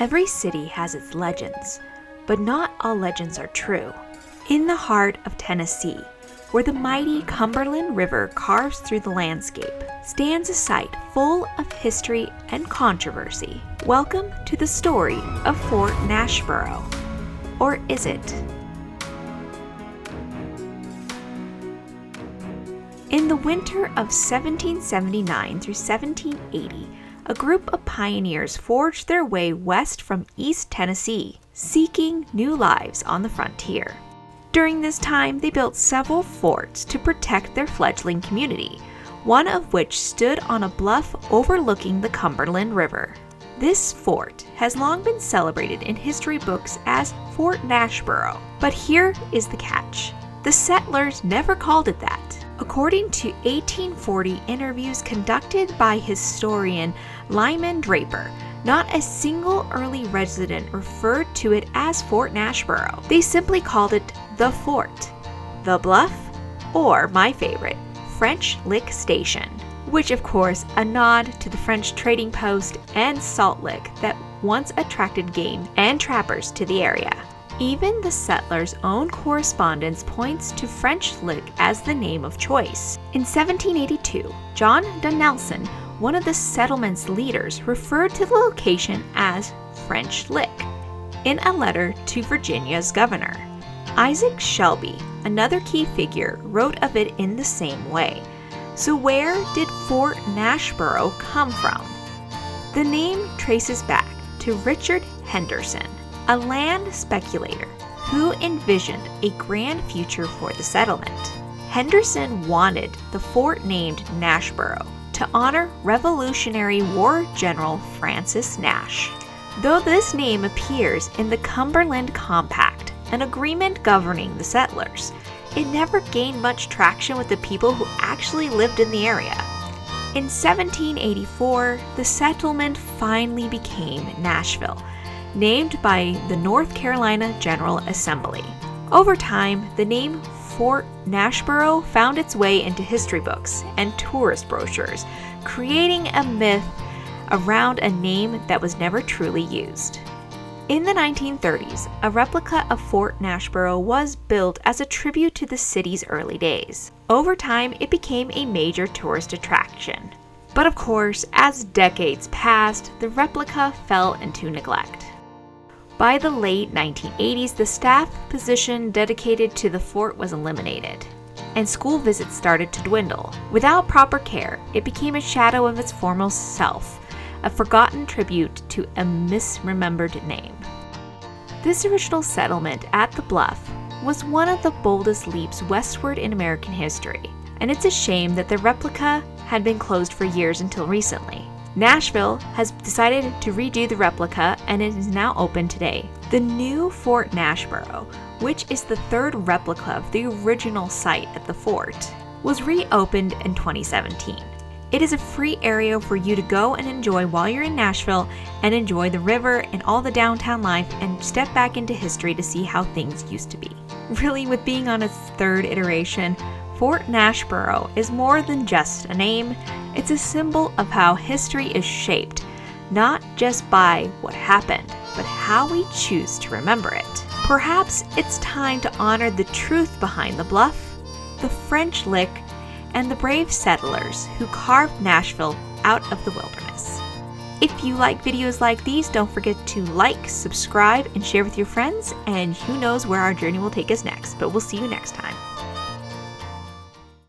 Every city has its legends, but not all legends are true. In the heart of Tennessee, where the mighty Cumberland River carves through the landscape, stands a site full of history and controversy. Welcome to the story of Fort Nashborough. Or is it? In the winter of 1779 through 1780, a group of pioneers forged their way west from East Tennessee, seeking new lives on the frontier. During this time, they built several forts to protect their fledgling community, one of which stood on a bluff overlooking the Cumberland River. This fort has long been celebrated in history books as Fort Nashborough, but here is the catch. The settlers never called it that. According to 1840 interviews conducted by historian Lyman Draper, not a single early resident referred to it as Fort Nashborough. They simply called it the Fort, the Bluff, or my favorite, French Lick Station, which of course a nod to the French trading post and salt lick that once attracted game and trappers to the area. Even the settlers' own correspondence points to French Lick as the name of choice. In 1782, John Donelson, one of the settlement's leaders, referred to the location as French Lick in a letter to Virginia's governor. Isaac Shelby, another key figure, wrote of it in the same way. So where did Fort Nashborough come from? The name traces back to Richard Henderson, a land speculator who envisioned a grand future for the settlement. Henderson wanted the fort named Nashborough to honor Revolutionary War General Francis Nash. Though this name appears in the Cumberland Compact, an agreement governing the settlers, it never gained much traction with the people who actually lived in the area. In 1784, the settlement finally became Nashville, named by the North Carolina General Assembly. Over time, the name Fort Nashborough found its way into history books and tourist brochures, creating a myth around a name that was never truly used. In the 1930s, a replica of Fort Nashborough was built as a tribute to the city's early days. Over time, it became a major tourist attraction. But of course, as decades passed, the replica fell into neglect. By the late 1980s, the staff position dedicated to the fort was eliminated, and school visits started to dwindle. Without proper care, it became a shadow of its former self, a forgotten tribute to a misremembered name. This original settlement at the Bluff was one of the boldest leaps westward in American history, and it's a shame that the replica had been closed for years until recently. Nashville has decided to redo the replica and it is now open today. The new Fort Nashborough, which is the third replica of the original site at the fort, was reopened in 2017. It is a free area for you to go and enjoy while you're in Nashville and enjoy the river and all the downtown life and step back into history to see how things used to be. Really, with being on its third iteration, Fort Nashborough is more than just a name. It's a symbol of how history is shaped, not just by what happened, but how we choose to remember it. Perhaps it's time to honor the truth behind the Bluff, the French Lick, and the brave settlers who carved Nashville out of the wilderness. If you like videos like these, don't forget to like, subscribe, and share with your friends, and who knows where our journey will take us next, but we'll see you next time.